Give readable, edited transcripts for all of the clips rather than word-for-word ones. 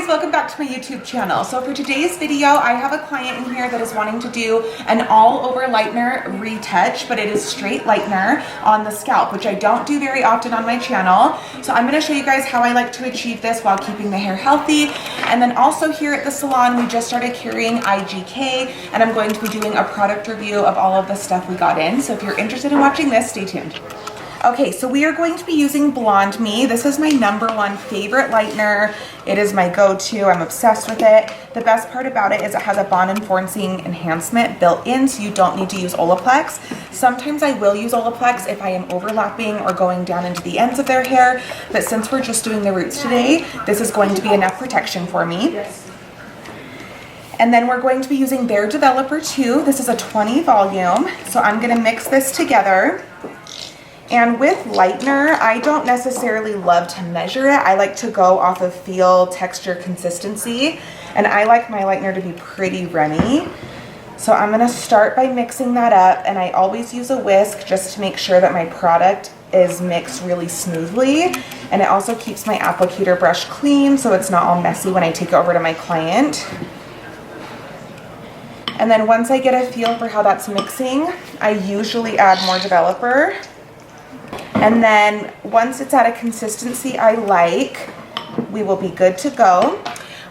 welcome back to my YouTube channel. So for today's video, I have a client in here that is wanting to do an all over lightener retouch, but it is straight lightener on the scalp, which I don't do very often on my channel. So I'm going to show you guys how I like to achieve this while keeping the hair healthy. And then also here at the salon, we just started carrying IGK, and I'm going to be doing a product review of all of the stuff we got in. So if you're interested in watching this, stay tuned. Okay, so we are going to be using Blonde Me. This is my #1 favorite lightener. It is my go-to. I'm obsessed with it. The best part about it is it has a bond enforcing enhancement built in, so you don't need to use Olaplex. Sometimes I will use Olaplex if I am overlapping or going down into the ends of their hair, but since we're just doing the roots today, this is going to be enough protection for me. And then we're going to be using their Developer 2. This is a 20 volume, so I'm gonna mix this together. And with lightener, I don't necessarily love to measure it. I like to go off of feel, texture, consistency, and I like my lightener to be pretty runny. So I'm gonna start by mixing that up, and I always use a whisk just to make sure that my product is mixed really smoothly. And it also keeps my applicator brush clean so it's not all messy when I take it over to my client. And then once I get a feel for how that's mixing, I usually add more developer. And then once it's at a consistency I like, we will be good to go.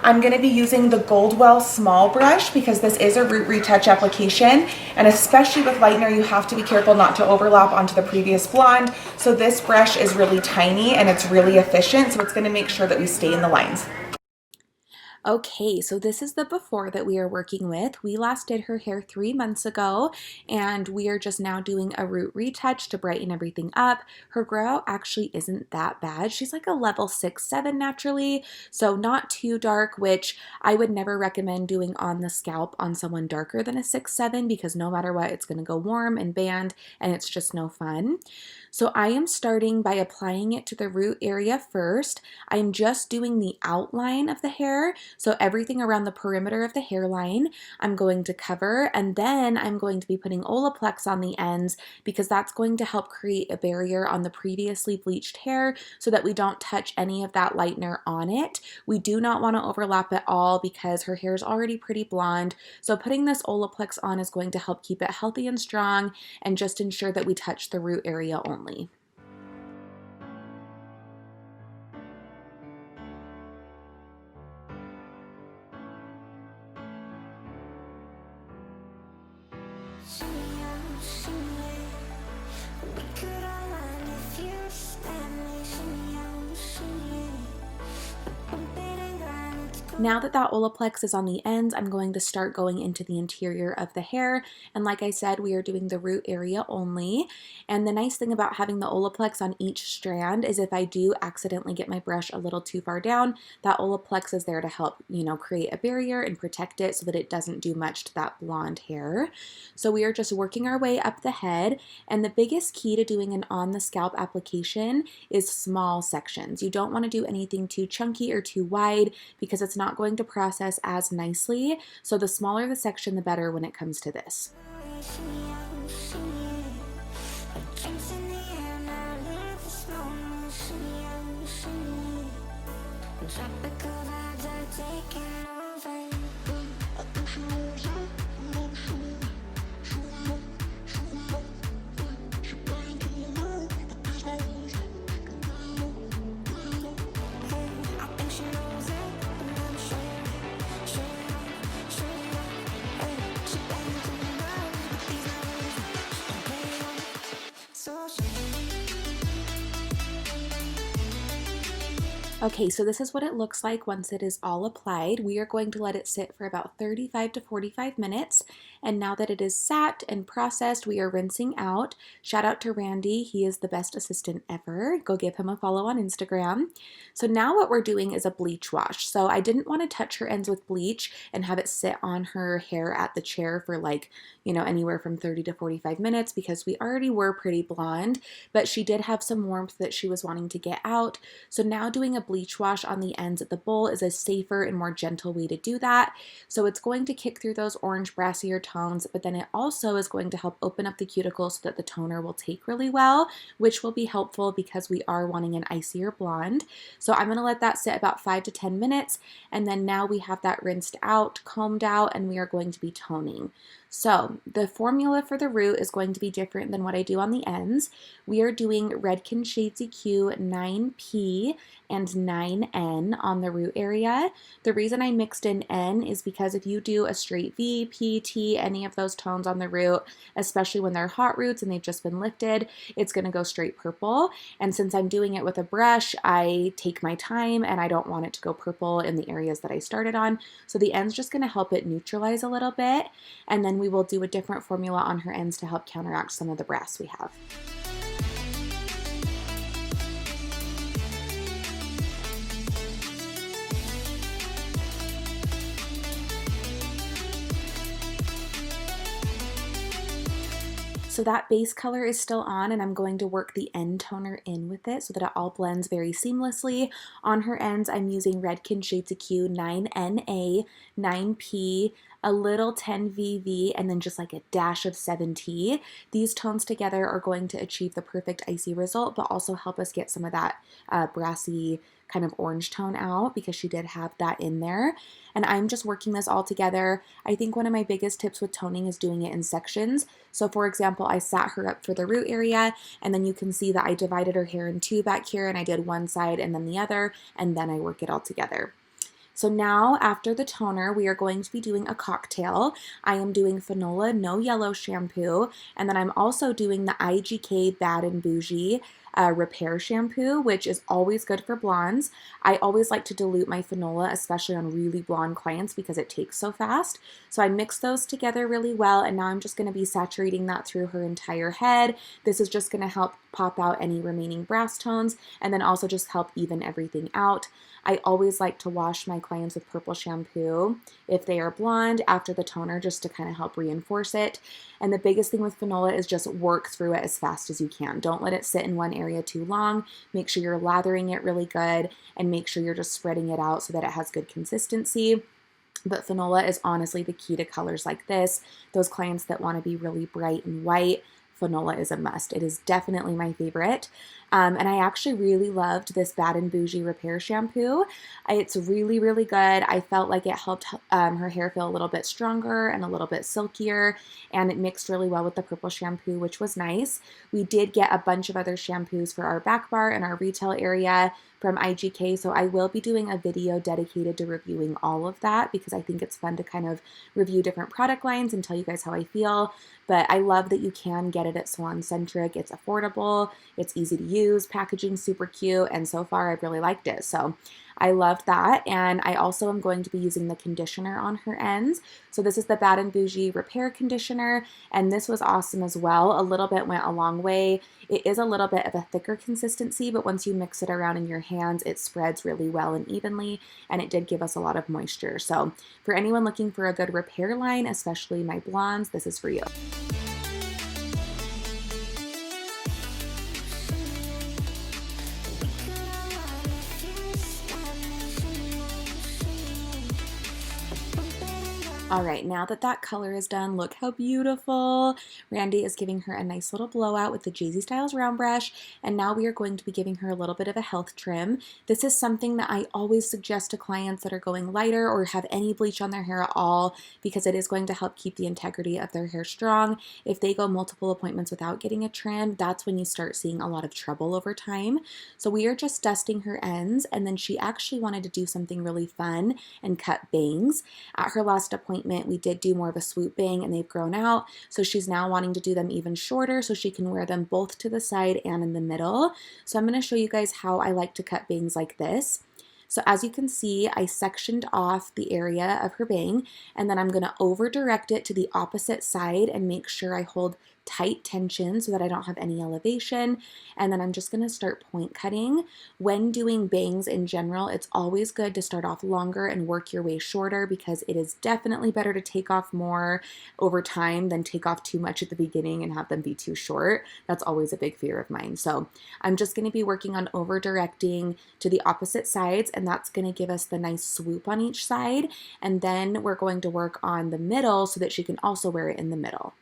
I'm going to be using the Goldwell small brush because this is a root retouch application, and especially with lightener you have to be careful not to overlap onto the previous blonde. So this brush is really tiny and it's really efficient, so it's going to make sure that we stay in the lines. Okay, so this is the before that we are working with. We last did her hair 3 months ago, and we are just now doing a root retouch to brighten everything up. Her grow actually isn't that bad. She's like a level 6-7 naturally, so not too dark, which I would never recommend doing on the scalp on someone darker than a 6-7 because no matter what, it's going to go warm and band, and it's just no fun. So I am starting by applying it to the root area first. I'm just doing the outline of the hair, so everything around the perimeter of the hairline I'm going to cover, and then I'm going to be putting Olaplex on the ends because that's going to help create a barrier on the previously bleached hair so that we don't touch any of that lightener on it. We do not want to overlap at all because her hair is already pretty blonde, so putting this Olaplex on is going to help keep it healthy and strong and just ensure that we touch the root area only. Now that Olaplex is on the ends, I'm going to start going into the interior of the hair. And like I said, we are doing the root area only. And the nice thing about having the Olaplex on each strand is if I do accidentally get my brush a little too far down, that Olaplex is there to help, create a barrier and protect it so that it doesn't do much to that blonde hair. So we are just working our way up the head. And the biggest key to doing an on the scalp application is small sections. You don't want to do anything too chunky or too wide because it's not going to process as nicely. So the smaller the section, the better when it comes to this. Okay, so this is what it looks like once it is all applied. We are going to let it sit for about 35 to 45 minutes. And now that it is sat and processed, we are rinsing out. Shout out to Randy. He is the best assistant ever. Go give him a follow on Instagram. So now what we're doing is a bleach wash. So I didn't want to touch her ends with bleach and have it sit on her hair at the chair for anywhere from 30 to 45 minutes because we already were pretty blonde, but she did have some warmth that she was wanting to get out. So now doing a bleach wash on the ends of the bowl is a safer and more gentle way to do that. So it's going to kick through those orange brassier tones, but then it also is going to help open up the cuticle so that the toner will take really well, which will be helpful because we are wanting an icier blonde. So I'm going to let that sit about 5 to 10 minutes, and then now we have that rinsed out, combed out, and we are going to be toning. So the formula for the root is going to be different than what I do on the ends. We are doing Redken Shades EQ 9P and 9N on the root area. The reason I mixed in N is because if you do a straight V, P, T, any of those tones on the root, especially when they're hot roots and they've just been lifted, it's going to go straight purple. And since I'm doing it with a brush, I take my time and I don't want it to go purple in the areas that I started on. So the N's just going to help it neutralize a little bit. And then we will do a different formula on her ends to help counteract some of the brass we have. So that base color is still on, and I'm going to work the end toner in with it so that it all blends very seamlessly. On her ends, I'm using Redken Shades EQ 9NA, 9P, a little 10VV, and then just like a dash of 7T. These tones together are going to achieve the perfect icy result, but also help us get some of that brassy kind of orange tone out because she did have that in there. And I'm just working this all together. I think one of my biggest tips with toning is doing it in sections. So for example, I sat her up for the root area, and then you can see that I divided her hair in two back here, and I did one side and then the other, and then I work it all together. So now after the toner, we are going to be doing a cocktail. I am doing Fanola No Yellow shampoo, and then I'm also doing the IGK Bad and Bougie repair shampoo, which is always good for blondes. I always like to dilute my Fanola, especially on really blonde clients because it takes so fast. So I mix those together really well, and now I'm just going to be saturating that through her entire head. This is just going to help pop out any remaining brass tones and then also just help even everything out. I always like to wash my clients with purple shampoo if they are blonde after the toner just to kind of help reinforce it. And the biggest thing with Fanola is just work through it as fast as you can. Don't let it sit in one area too long. Make sure you're lathering it really good and make sure you're just spreading it out so that it has good consistency. But Fanola is honestly the key to colors like this. Those clients that want to be really bright and white, Fanola is a must. It is definitely my favorite. And I actually really loved this Bad and Bougie repair shampoo. It's really, really good. I felt like it helped her hair feel a little bit stronger and a little bit silkier, and it mixed really well with the purple shampoo, which was nice. We did get a bunch of other shampoos for our back bar and our retail area from IGK, so I will be doing a video dedicated to reviewing all of that because I think it's fun to kind of review different product lines and tell you guys how I feel. But I love that you can get it at Salon Centric. It's affordable, it's easy to use, packaging super cute, and so far I've really liked it. So I loved that. And I also am going to be using the conditioner on her ends. So this is the Bad and Bougie Repair Conditioner, and this was awesome as well. A little bit went a long way. It is a little bit of a thicker consistency, but once you mix it around in your hands, it spreads really well and evenly, and it did give us a lot of moisture. So for anyone looking for a good repair line, especially my blondes, this is for you. All right, now that that color is done, look how beautiful. Randy is giving her a nice little blowout with the Jessi Styles round brush, and now we are going to be giving her a little bit of a health trim. This is something that I always suggest to clients that are going lighter or have any bleach on their hair at all because it is going to help keep the integrity of their hair strong. If they go multiple appointments without getting a trim, that's when you start seeing a lot of trouble over time. So we are just dusting her ends, and then she actually wanted to do something really fun and cut bangs. At her last appointment, we did do more of a swoop bang and they've grown out. So she's now wanting to do them even shorter so she can wear them both to the side and in the middle. So I'm going to show you guys how I like to cut bangs like this. So as you can see, I sectioned off the area of her bang, and then I'm going to over direct it to the opposite side and make sure I hold tight tension so that I don't have any elevation. And then I'm just going to start point cutting. When doing bangs in general, it's always good to start off longer and work your way shorter, because it is definitely better to take off more over time than take off too much at the beginning and have them be too short. That's always a big fear of mine. So I'm just going to be working on over directing to the opposite sides, and that's going to give us the nice swoop on each side. And then we're going to work on the middle so that she can also wear it in the middle.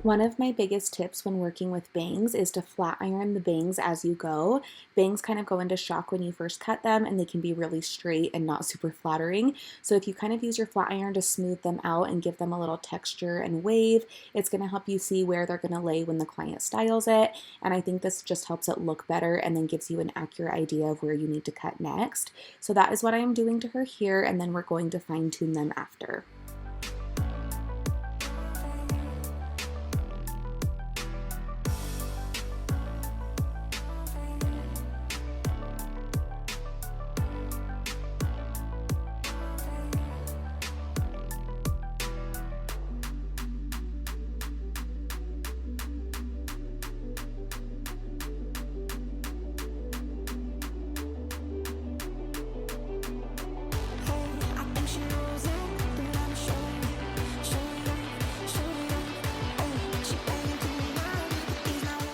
One of my biggest tips when working with bangs is to flat iron the bangs as you go. Bangs kind of go into shock when you first cut them, and they can be really straight and not super flattering. So if you kind of use your flat iron to smooth them out and give them a little texture and wave, it's going to help you see where they're going to lay when the client styles it. And I think this just helps it look better and then gives you an accurate idea of where you need to cut next. So that is what I am doing to her here, and then we're going to fine tune them after.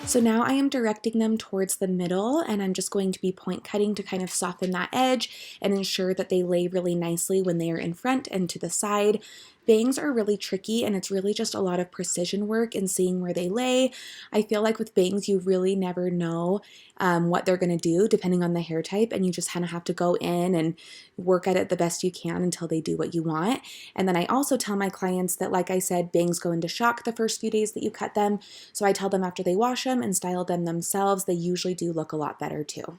So now I am directing them towards the middle, and I'm just going to be point cutting to kind of soften that edge and ensure that they lay really nicely when they are in front and to the side. Bangs are really tricky, and it's really just a lot of precision work and seeing where they lay. I feel like with bangs, you really never know what they're going to do depending on the hair type, and you just kind of have to go in and work at it the best you can until they do what you want. And then I also tell my clients that, like I said, bangs go into shock the first few days that you cut them. So I tell them after they wash them and style them themselves, they usually do look a lot better too.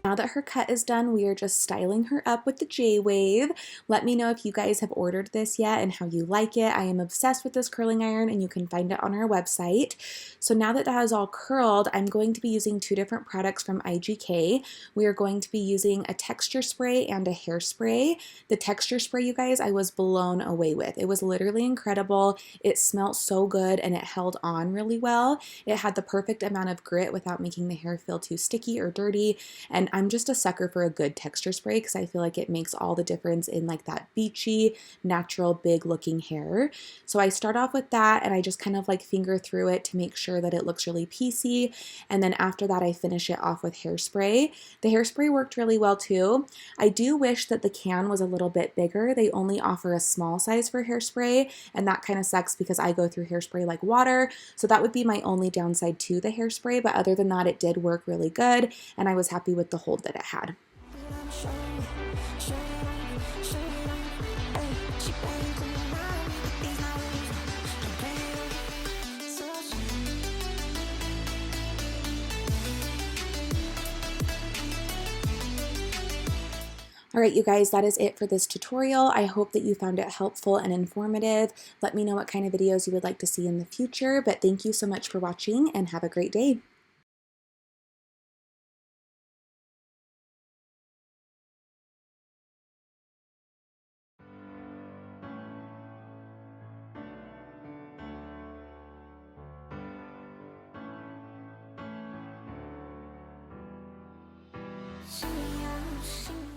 Now that her cut is done, we are just styling her up with the J-Wave. Let me know if you guys have ordered this yet and how you like it. I am obsessed with this curling iron, and you can find it on our website. So now that that is all curled, I'm going to be using two different products from IGK. We are going to be using a texture spray and a hairspray. The texture spray, you guys, I was blown away with. It was literally incredible. It smelled so good, and it held on really well. It had the perfect amount of grit without making the hair feel too sticky or dirty. And I'm just a sucker for a good texture spray because I feel like it makes all the difference in like that beachy, natural, big looking hair. So I start off with that, and I just kind of like finger through it to make sure that it looks really piecey. And then after that, I finish it off with hairspray. The hairspray worked really well too. I do wish that the can was a little bit bigger. They only offer a small size for hairspray, and that kind of sucks because I go through hairspray like water. So that would be my only downside to the hairspray. But other than that, it did work really good, and I was happy with the hold that it had. All right, you guys, that is it for this tutorial. I hope that you found it helpful and informative. Let me know what kind of videos you would like to see in the future, but thank you so much for watching, and have a great day. washing